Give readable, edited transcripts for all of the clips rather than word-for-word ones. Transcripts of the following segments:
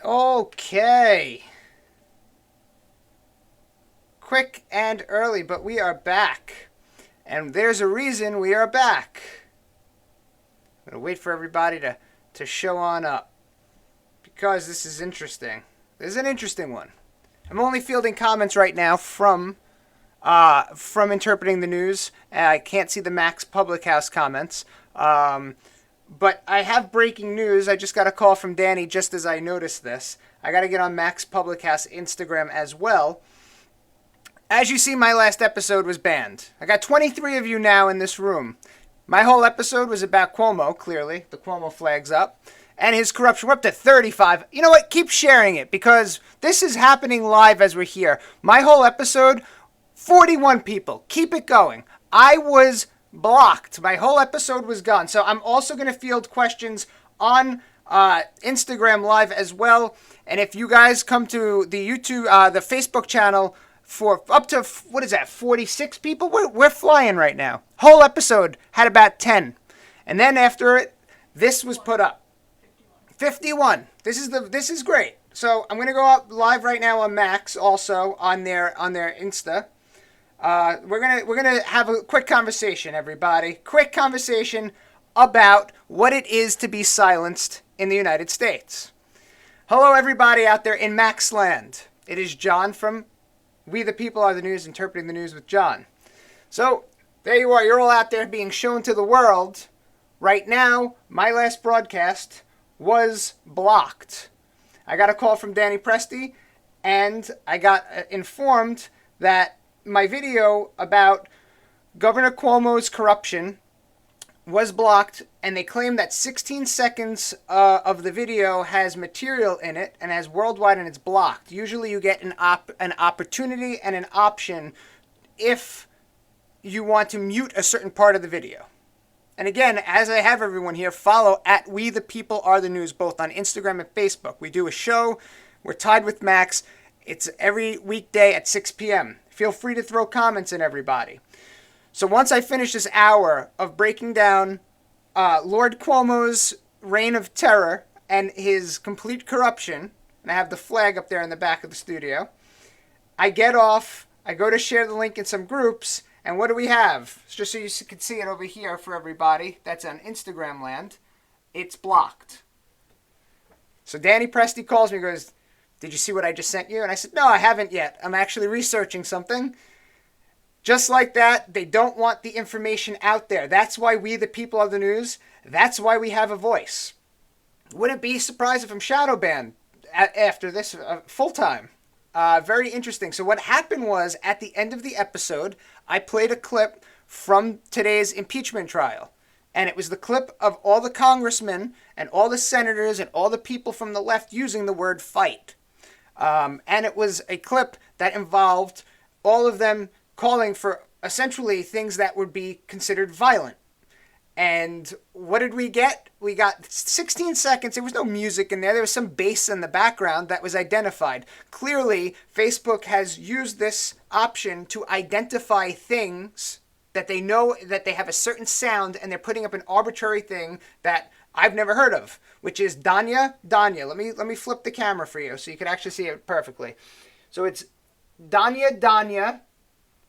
Okay. Quick and early, but we are back. And there's a reason we are back. I'm going to wait for everybody to show on up. Because this is interesting. This is an interesting one. I'm only fielding comments right now from interpreting the news. I can't see the Max Public House comments. But I have breaking news. I just got a call from Danny just as I noticed this. I got to get on Max Public House Instagram as well. As you see, my last episode was banned. I got 23 of you now in this room. My whole episode was about Cuomo, clearly. The Cuomo flag's up. And his corruption. We're up to 35. You know what? Keep sharing it because this is happening live as we're here. My whole episode, 41 people. Keep it going. I was blocked. My whole episode was gone. So I'm also going to field questions on Instagram Live as well. And if you guys come to the YouTube, the Facebook channel for up to, 46 people? We're flying right now. Whole episode had about 10. And then after it, this was put up. 51. This is great. So I'm going to go up live right now on Max also on their Insta. We're gonna have a quick conversation, everybody. Quick conversation about what it is to be silenced in the United States. Hello, everybody out there in Maxland. It is John from We the People Are the News, interpreting the news with John. So there you are. You're all out there being shown to the world. Right now, my last broadcast was blocked. I got a call from Danny Presti, and I got informed that my video about Governor Cuomo's corruption was blocked, and they claim that 16 seconds of the video has material in it and has worldwide, and it's blocked. Usually you get an opportunity and an option if you want to mute a certain part of the video. And again, as I have everyone here, follow at We the People Are the News, both on Instagram and Facebook. We do a show. We're tied with Max. It's every weekday at 6 p.m. Feel free to throw comments in, everybody. So once I finish this hour of breaking down Lord Cuomo's reign of terror and his complete corruption, and I have the flag up there in the back of the studio, I get off, I go to share the link in some groups, and what do we have? Just so you can see it over here for everybody that's on Instagram land, it's blocked. So Danny Presti calls me and goes, "Did you see what I just sent you?" And I said, "No, I haven't yet. I'm actually researching something." Just like that, they don't want the information out there. That's why We the People Are the News. That's why we have a voice. Wouldn't be surprised if I'm shadow banned after this full time. Very interesting. So what happened was, at the end of the episode, I played a clip from today's impeachment trial. And it was the clip of all the congressmen and all the senators and all the people from the left using the word fight. And it was a clip that involved all of them calling for essentially things that would be considered violent. And what did we get? We got 16 seconds. There was no music in there. There was some bass in the background that was identified. Clearly, Facebook has used this option to identify things that they know that they have a certain sound, and they're putting up an arbitrary thing that I've never heard of, which is Danya. Let me flip the camera for you so you can actually see it perfectly. So it's Danya,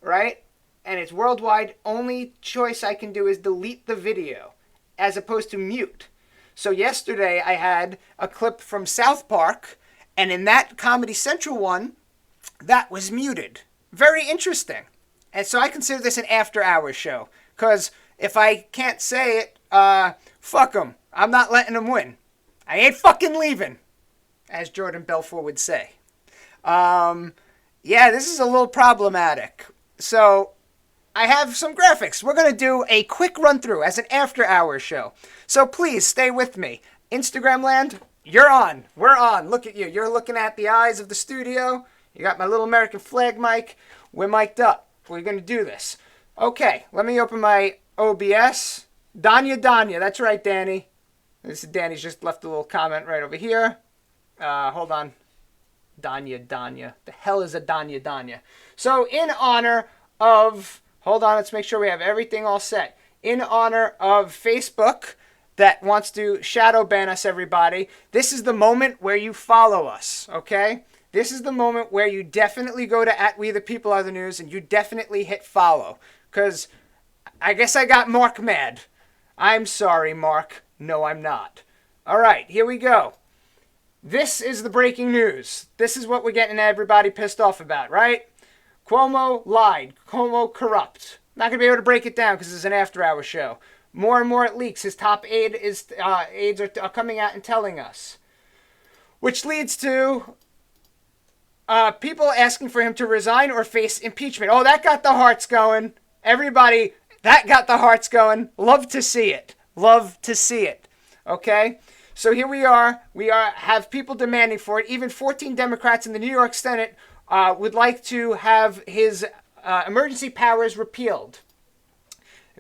right? And it's worldwide. Only choice I can do is delete the video as opposed to mute. So yesterday I had a clip from South Park, and in that Comedy Central one, that was muted. Very interesting. And so I consider this an after-hours show, because if I can't say it, fuck them. I'm not letting them win. I ain't fucking leaving, as Jordan Belfort would say. Yeah, this is a little problematic. So I have some graphics. We're going to do a quick run-through as an after-hours show. So please stay with me. Instagram land, you're on. We're on. Look at you. You're looking at the eyes of the studio. You got my little American flag mic. We're mic'd up. We're going to do this. Okay, let me open my OBS. Danya. That's right, Danny. This is Danny's just left a little comment right over here. Hold on. Danya. The hell is a Danya? So in honor of... Hold on, let's make sure we have everything all set. In honor of Facebook that wants to shadow ban us, everybody, this is the moment where you follow us, okay? This is the moment where you definitely go to @WeThePeopleAreTheNews and you definitely hit follow. Because I guess I got Mark mad. I'm sorry, Mark. No, I'm not. All right, here we go. This is the breaking news. This is what we're getting everybody pissed off about, right? Cuomo lied. Cuomo corrupt. Not going to be able to break it down because it's an after-hour show. More and more it leaks. His top aides are coming out and telling us. Which leads to people asking for him to resign or face impeachment. Oh, that got the hearts going. Everybody, that got the hearts going. Love to see it. Love to see it. Okay? So here we are. Have people demanding for it. Even 14 Democrats in the New York Senate would like to have his emergency powers repealed.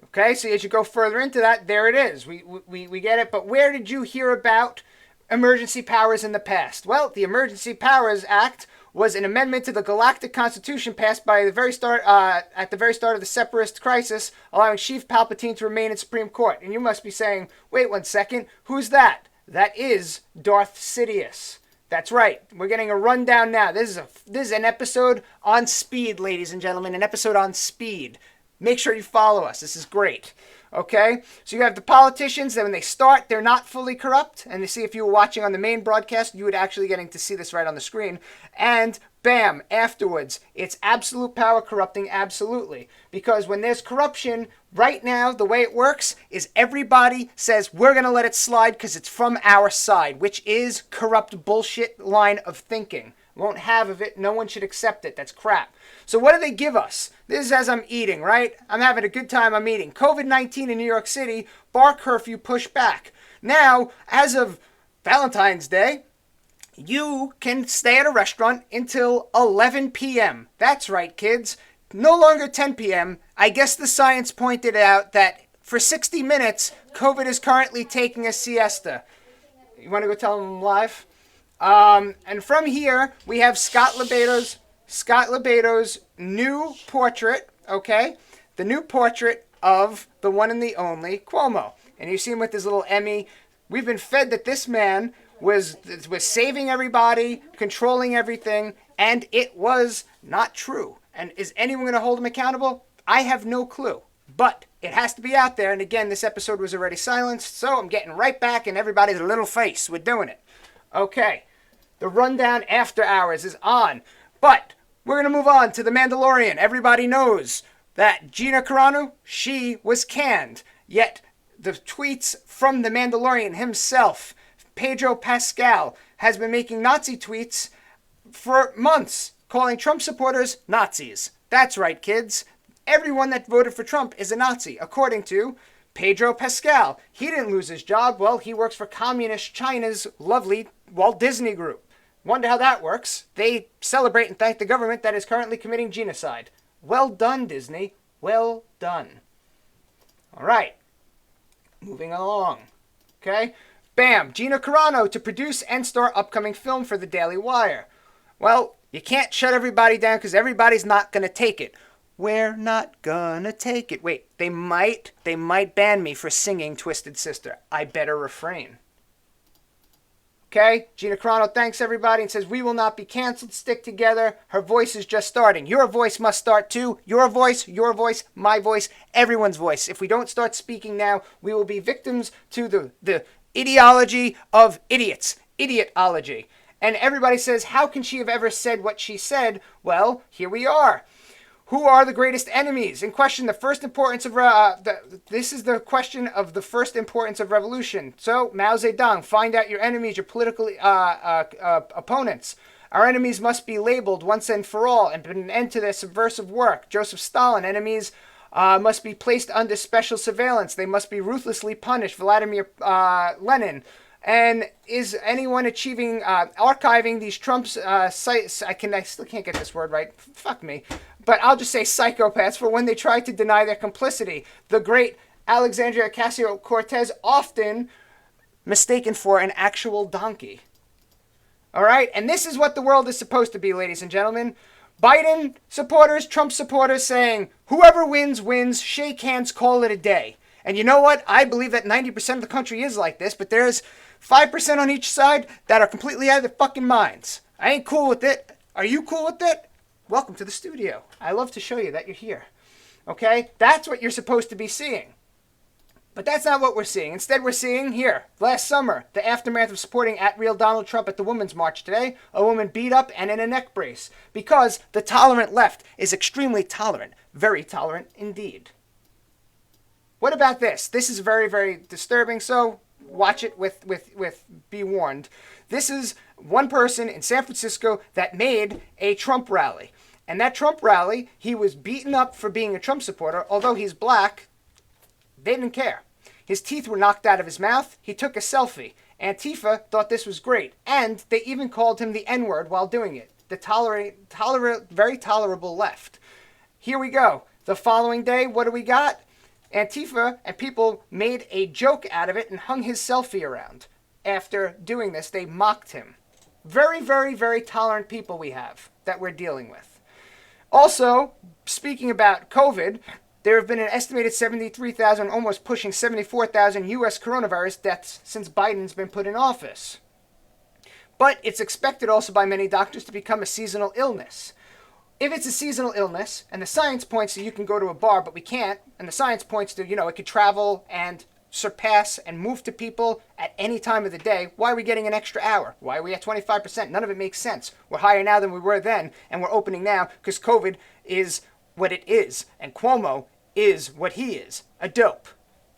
Okay, so as you go further into that, there it is. We get it. But where did you hear about emergency powers in the past? Well, the Emergency Powers Act was an amendment to the Galactic Constitution passed by the very start at the very start of the Separatist crisis, allowing Chief Palpatine to remain in Supreme Court. And you must be saying, wait 1 second, who's that? That is Darth Sidious. That's right. We're getting a rundown now. This is an episode on speed, ladies and gentlemen. An episode on speed. Make sure you follow us. This is great. Okay? So you have the politicians that when they start, they're not fully corrupt. And you see, if you were watching on the main broadcast, you would actually getting to see this right on the screen. And bam, afterwards, it's absolute power corrupting absolutely. Because when there's corruption, right now, the way it works is everybody says, we're going to let it slide because it's from our side, which is corrupt bullshit line of thinking. Won't have of it. No one should accept it. That's crap. So what do they give us? This is as I'm eating, right? I'm having a good time. I'm eating. COVID-19 in New York City, bar curfew pushed back. Now, as of Valentine's Day, you can stay at a restaurant until 11 p.m. That's right, kids. No longer 10 p.m. I guess the science pointed out that for 60 minutes, COVID is currently taking a siesta. You want to go tell them live? And from here, we have Scott LeBeto's new portrait, okay? The new portrait of the one and the only Cuomo. And you see him with his little Emmy. We've been fed that this man was saving everybody, controlling everything, and it was not true. And is anyone going to hold him accountable? I have no clue. But it has to be out there. And again, this episode was already silenced, so I'm getting right back in everybody's little face. We're doing it. Okay. The rundown after hours is on. But we're going to move on to The Mandalorian. Everybody knows that Gina Carano, she was canned. Yet the tweets from The Mandalorian himself, Pedro Pascal, has been making Nazi tweets for months, calling Trump supporters Nazis. That's right, kids. Everyone that voted for Trump is a Nazi, according to Pedro Pascal. He didn't lose his job. Well, he works for Communist China's lovely Walt Disney Group. Wonder how that works. They celebrate and thank the government that is currently committing genocide. Well done, Disney. Well done. All right. Moving along. Okay. Bam. Gina Carano to produce and star upcoming film for the Daily Wire. Well, you can't shut everybody down because everybody's not going to take it. We're not gonna take it. Wait, they might ban me for singing Twisted Sister. I better refrain. Okay, Gina Carano thanks everybody and says, we will not be canceled, stick together. Her voice is just starting. Your voice must start too. Your voice, my voice, everyone's voice. If we don't start speaking now, we will be victims to the ideology of idiots. Idiotology. And everybody says, how can she have ever said what she said? Well, here we are. Who are the greatest enemies? In question, the first importance of this is the question of the first importance of revolution. So Mao Zedong, find out your enemies, your political opponents. Our enemies must be labeled once and for all, and put an end to their subversive work. Joseph Stalin, enemies must be placed under special surveillance. They must be ruthlessly punished. Vladimir Lenin. And is anyone archiving these Trump's sites? I still can't get this word right. Fuck me. But I'll just say psychopaths for when they try to deny their complicity. The great Alexandria Ocasio-Cortez, often mistaken for an actual donkey. All right? And this is what the world is supposed to be, ladies and gentlemen. Biden supporters, Trump supporters saying, whoever wins, wins. Shake hands, call it a day. And you know what? I believe that 90% of the country is like this, but there's 5% on each side that are completely out of their fucking minds. I ain't cool with it. Are you cool with it? Welcome to the studio. I love to show you that you're here. Okay? That's what you're supposed to be seeing. But that's not what we're seeing. Instead, we're seeing here, last summer, the aftermath of supporting @Real Donald Trump at the Women's March today, a woman beat up and in a neck brace because the tolerant left is extremely tolerant. Very tolerant indeed. What about this? This is very, very disturbing, so watch it with be warned. This is one person in San Francisco that made a Trump rally. And that Trump rally, he was beaten up for being a Trump supporter. Although he's black, they didn't care. His teeth were knocked out of his mouth. He took a selfie. Antifa thought this was great. And they even called him the N-word while doing it. The very tolerable left. Here we go. The following day, what do we got? Antifa and people made a joke out of it and hung his selfie around. After doing this, they mocked him. Very, very, very tolerant people we have that we're dealing with. Also, speaking about COVID, there have been an estimated 73,000, almost pushing 74,000 U.S. coronavirus deaths since Biden's been put in office. But it's expected also by many doctors to become a seasonal illness. If it's a seasonal illness, and the science points to you can go to a bar, but we can't, and the science points to, it could travel and surpass and move to people at any time of the day, why are we getting an extra hour? Why are we at 25%? None of it makes sense. We're higher now than we were then, and we're opening now because COVID is what it is, and Cuomo is what he is, a dope.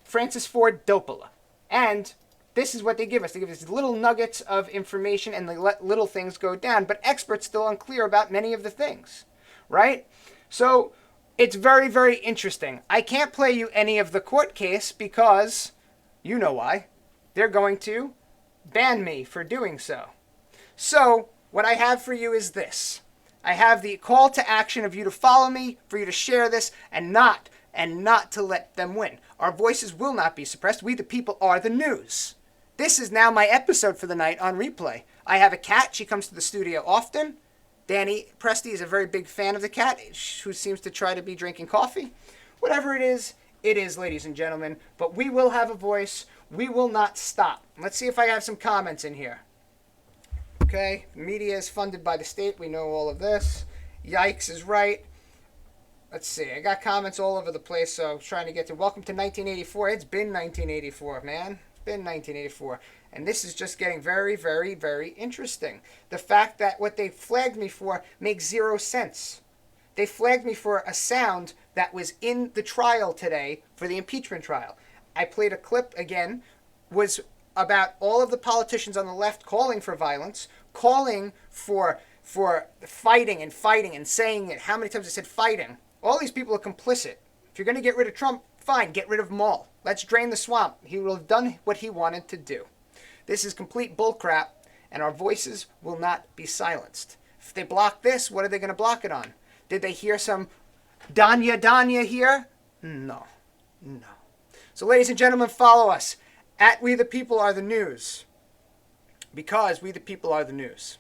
Francis Ford Dopola. And this is what they give us. They give us little nuggets of information and they let little things go down, but experts still unclear about many of the things, right? So it's very, very interesting. I can't play you any of the court case because, you know why, they're going to ban me for doing so. So what I have for you is this. I have the call to action of you to follow me, for you to share this, and not to let them win. Our voices will not be suppressed. We the people are the news. This is now my episode for the night on replay. I have a cat. She comes to the studio often. Danny Presti is a very big fan of the cat, who seems to try to be drinking coffee. Whatever it is, ladies and gentlemen. But we will have a voice. We will not stop. Let's see if I have some comments in here. Okay, media is funded by the state. We know all of this. Yikes is right. Let's see. I got comments all over the place, so I'm trying to get to welcome to 1984. It's been 1984, man. It's been 1984. And this is just getting very, very, very interesting. The fact that what they flagged me for makes zero sense. They flagged me for a sound that was in the trial today for the impeachment trial. I played a clip again, was about all of the politicians on the left calling for violence, calling for fighting and saying it. How many times I said fighting? All these people are complicit. If you're going to get rid of Trump, fine, get rid of them all. Let's drain the swamp. He will have done what he wanted to do. This is complete bullcrap, and our voices will not be silenced. If they block this, what are they going to block it on? Did they hear some Danya here? No. So ladies and gentlemen, follow us at We the People Are the News, because we the people are the news.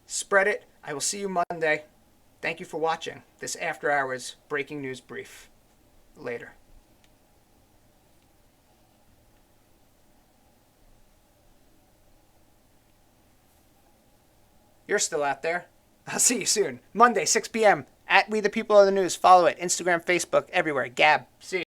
Spread it. I will see you Monday. Thank you for watching this After Hours Breaking News Brief. Later. You're still out there. I'll see you soon. Monday, 6 p.m. at We the People Are the News. Follow it. Instagram, Facebook, everywhere. Gab. See you.